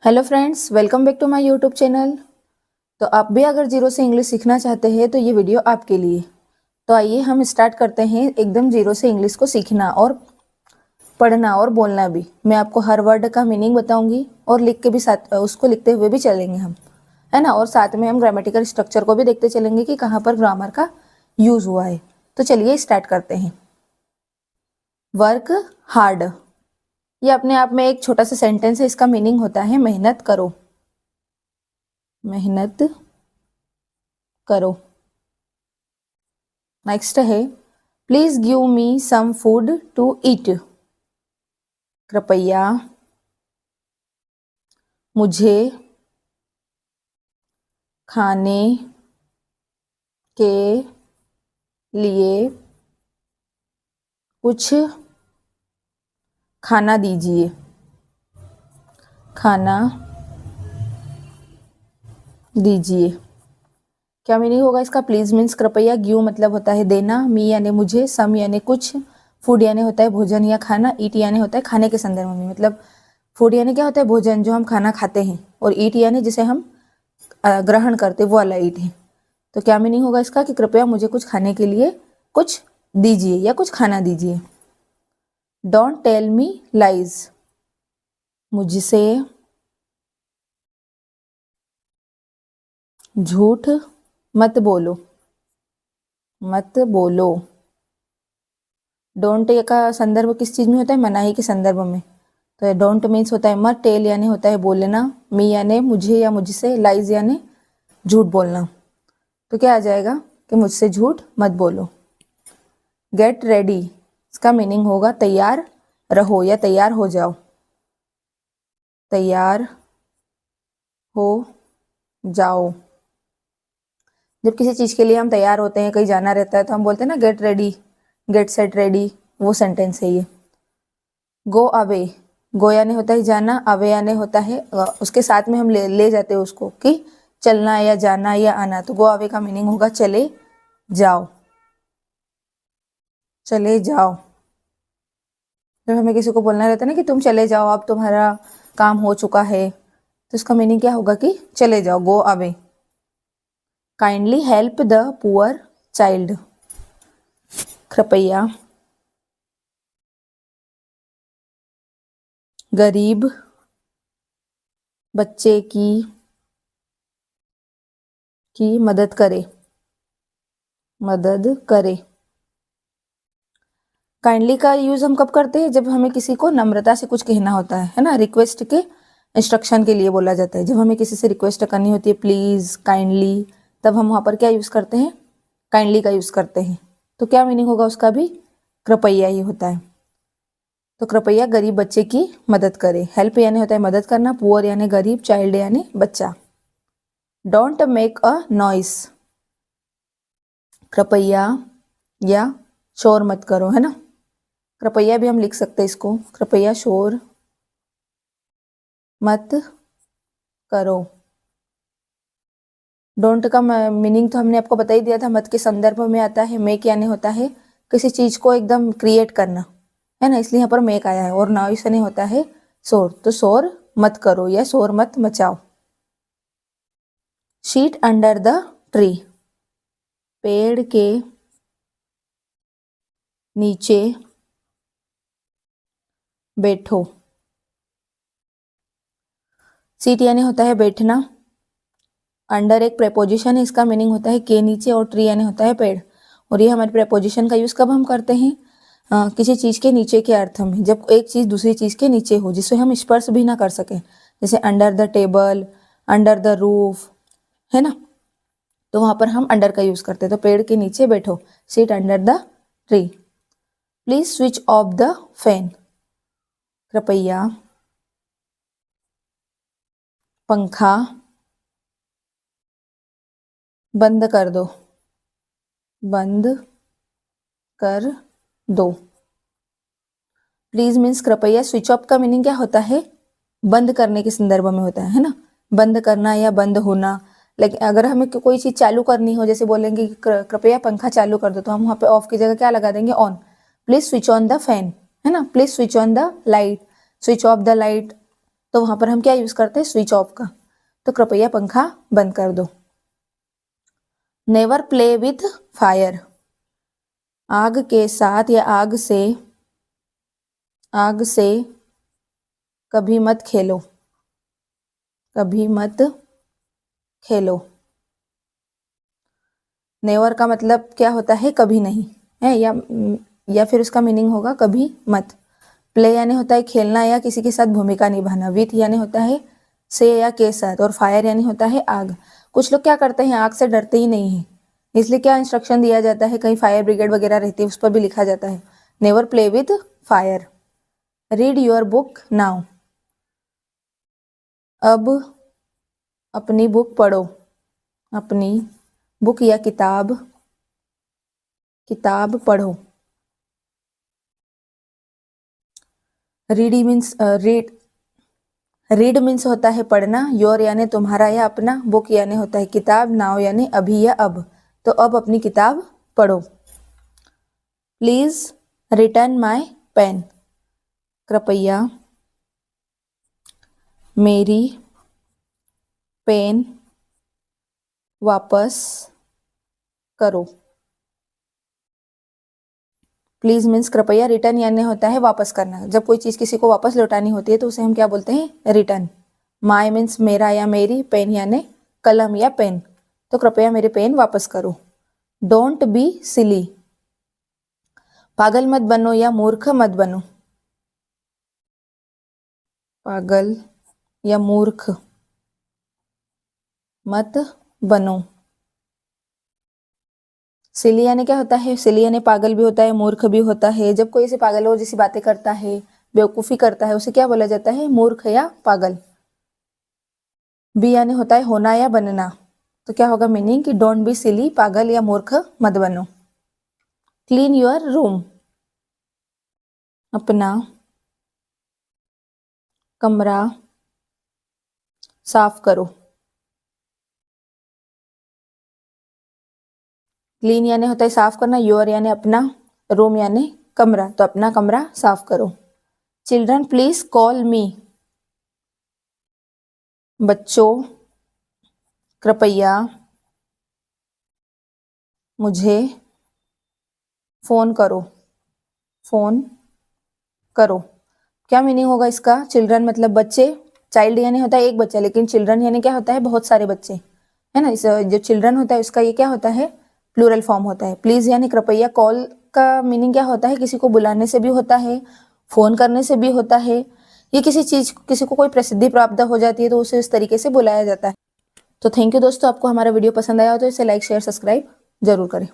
Hello friends, welcome back to my YouTube channel. तो आप भी अगर जीरो से इंग्लिश सीखना चाहते हैं तो ये वीडियो आपके लिए। तो आइए हम स्टार्ट करते हैं एकदम जीरो से इंग्लिश को सीखना और पढ़ना और बोलना भी। मैं आपको हर वर्ड का मीनिंग बताऊंगी और लिख के भी साथ उसको लिखते हुए भी चलेंगे हम, है ना। और साथ में हम ग्रामेटिकल स्ट्रक्चर को भी देखते चलेंगे कि कहाँ पर ग्रामर का यूज हुआ है। तो चलिए स्टार्ट करते हैं। वर्क हार्ड, ये अपने आप में एक छोटा सा सेंटेंस है। इसका मीनिंग होता है मेहनत करो, मेहनत करो। नेक्स्ट है please give me some food to eat, कृपया मुझे खाने के लिए कुछ खाना दीजिए, खाना दीजिए। क्या मीनिंग होगा इसका? प्लीज मीन्स कृपया, गिव मतलब होता है देना, मी यानी मुझे, सम यानी कुछ, फूड यानी होता है भोजन या खाना, ईट यानी होता है खाने के संदर्भ में। मतलब फूड यानी क्या होता है? भोजन, जो हम खाना खाते हैं, और ईट यानी जिसे हम ग्रहण करते, वो वाला ईट है। तो क्या मीनिंग होगा इसका कि कृपया मुझे कुछ खाने के लिए कुछ दीजिए या कुछ खाना दीजिए। डोंट टेल मी लाइज, मुझसे झूठ मत बोलो, मत बोलो। डोंट का संदर्भ किस चीज में होता है? मनाही के संदर्भ में। तो डोंट मीन्स होता है मत, टेल यानी होता है बोलना, मी यानी मुझे या मुझसे, लाइज यानी झूठ बोलना। तो क्या आ जाएगा कि मुझसे झूठ मत बोलो। गेट रेडी, इसका मीनिंग होगा तैयार रहो या तैयार हो जाओ, तैयार हो जाओ। जब किसी चीज के लिए हम तैयार होते हैं, कहीं जाना रहता है, तो हम बोलते हैं ना get ready, get set ready, वो सेंटेंस है ये। गो अवे, गो यानी होता है जाना, अवे यानी होता है उसके साथ में हम ले जाते हैं उसको, कि चलना या जाना या आना। तो गो अवे का मीनिंग होगा चले जाओ, चले जाओ। जब हमें किसी को बोलना रहता है ना कि तुम चले जाओ, अब तुम्हारा काम हो चुका है, तो इसका मीनिंग क्या होगा कि चले जाओ, go away. Kindly help the poor child, कृपया गरीब बच्चे की मदद करे, मदद करे। काइंडली का यूज हम कब करते हैं? जब हमें किसी को नम्रता से कुछ कहना होता है ना, रिक्वेस्ट के इंस्ट्रक्शन के लिए बोला जाता है। जब हमें किसी से रिक्वेस्ट करनी होती है, प्लीज, काइंडली, तब हम वहां पर क्या यूज करते हैं? काइंडली का यूज करते हैं। तो क्या मीनिंग होगा उसका भी? कृपया ही होता है। तो कृपया गरीब बच्चे की मदद करे। हेल्प यानी होता है मदद करना, पुअर यानी गरीब, चाइल्ड यानी बच्चा। डोंट मेक अ नॉइस, कृपया या शोर मत करो, है ना। कृपया भी हम लिख सकते हैं इसको, कृपया शोर मत करो। डोंट का मीनिंग तो हमने आपको बता ही दिया था, मत के संदर्भ में आता है। मेक यानी होता है किसी चीज को एकदम क्रिएट करना, है ना, इसलिए यहाँ पर मेक आया है। और नॉइस यानी होता है शोर, तो शोर मत करो या शोर मत मचाओ। शीट अंडर द ट्री, पेड़ के नीचे बैठो। सीट यानी होता है बैठना, अंडर एक प्रेपोजिशन है, इसका मीनिंग होता है के नीचे, और ट्री यानी होता है पेड़। और ये हमारे प्रेपोजिशन का यूज कब हम करते हैं? किसी चीज के नीचे के अर्थ में, जब एक चीज दूसरी चीज के नीचे हो, जिसे हम स्पर्श भी ना कर सके, जैसे under the table, under the roof, है ना। तो वहां पर हम अंडर का यूज करते हैं। तो पेड़ के नीचे बैठो, seat under the tree. Please switch off the fan, कृपया पंखा बंद कर दो, बंद कर दो। प्लीज मीन्स कृपया। स्विच ऑफ का मीनिंग क्या होता है? बंद करने के संदर्भ में होता है ना, बंद करना या बंद होना। लेकिन अगर हमें कोई चीज चालू करनी हो, जैसे बोलेंगे कि कृपया पंखा चालू कर दो, तो हम वहां पे ऑफ की जगह क्या लगा देंगे? On. Please switch on the fan, है ना। Please switch on the light, switch off the light, तो वहां पर हम क्या यूज करते हैं, स्विच ऑफ का। तो कृपया पंखा बंद कर दो। नेवर प्ले विथ फायर, आग के साथ या आग से कभी मत खेलो, कभी मत खेलो। नेवर का मतलब क्या होता है, कभी नहीं है, या फिर उसका मीनिंग होगा कभी मत। प्ले यानी होता है खेलना या किसी के साथ भूमिका निभाना। विथ यानी होता है से या के साथ। और फायर यानी होता है आग। कुछ लोग क्या करते हैं, आग से डरते ही नहीं है, इसलिए क्या इंस्ट्रक्शन दिया जाता है, कहीं फायर ब्रिगेड वगैरह रहती है उस पर भी लिखा जाता है never play with fire. Read your book now, अब अपनी बुक पढ़ो, अपनी बुक या किताब पढ़ो। रीड मीन्स रीड मीन्स होता है पढ़ना, योर यानी तुम्हारा या अपना, बुक यानी होता है किताब, नाउ यानी अभी या अब। तो अब अपनी किताब पढ़ो। प्लीज रिटर्न माई पेन, कृपया मेरी पेन वापस करो। प्लीज मीन्स कृपया, रिटर्न यानी होता है वापस करना। जब कोई चीज किसी को वापस लौटानी होती है तो उसे हम क्या बोलते हैं, रिटर्न। माई मीन्स मेरा या मेरी, पेन यानी कलम या पेन। तो कृपया मेरी पेन वापस करो। डोंट बी सिली, पागल मत बनो या मूर्ख मत बनो, पागल या मूर्ख मत बनो। सिली यानी क्या होता है, सिली यानी पागल भी होता है, मूर्ख भी होता है। जब कोई ऐसे पागल हो जैसी बातें करता है, बेवकूफी करता है, उसे क्या बोला जाता है, मूर्ख या पागल। बी यानी होता है होना या बनना। तो क्या होगा मीनिंग कि डोंट बी सिली, पागल या मूर्ख मत बनो। क्लीन योर रूम, अपना कमरा साफ करो। क्लीन यानी होता है साफ करना, योर यानी अपना, रूम यानी कमरा, तो अपना कमरा साफ करो। चिल्ड्रन प्लीज कॉल मी, बच्चों कृपया मुझे फोन करो, फोन करो। क्या मीनिंग होगा इसका, चिल्ड्रन मतलब बच्चे, चाइल्ड यानी होता है एक बच्चा, लेकिन चिल्ड्रन यानी क्या होता है, बहुत सारे बच्चे, है ना। इस जो चिल्ड्रन होता है उसका ये क्या होता है, प्लूरल फॉर्म होता है। प्लीज यानी कृपया, कॉल का मीनिंग क्या होता है, किसी को बुलाने से भी होता है, फोन करने से भी होता है, ये किसी को कोई प्रसिद्धि प्राप्त हो जाती है तो उसे इस तरीके से बुलाया जाता है। तो थैंक यू दोस्तों, आपको हमारा वीडियो पसंद आया हो तो इसे लाइक शेयर सब्सक्राइब जरूर करें।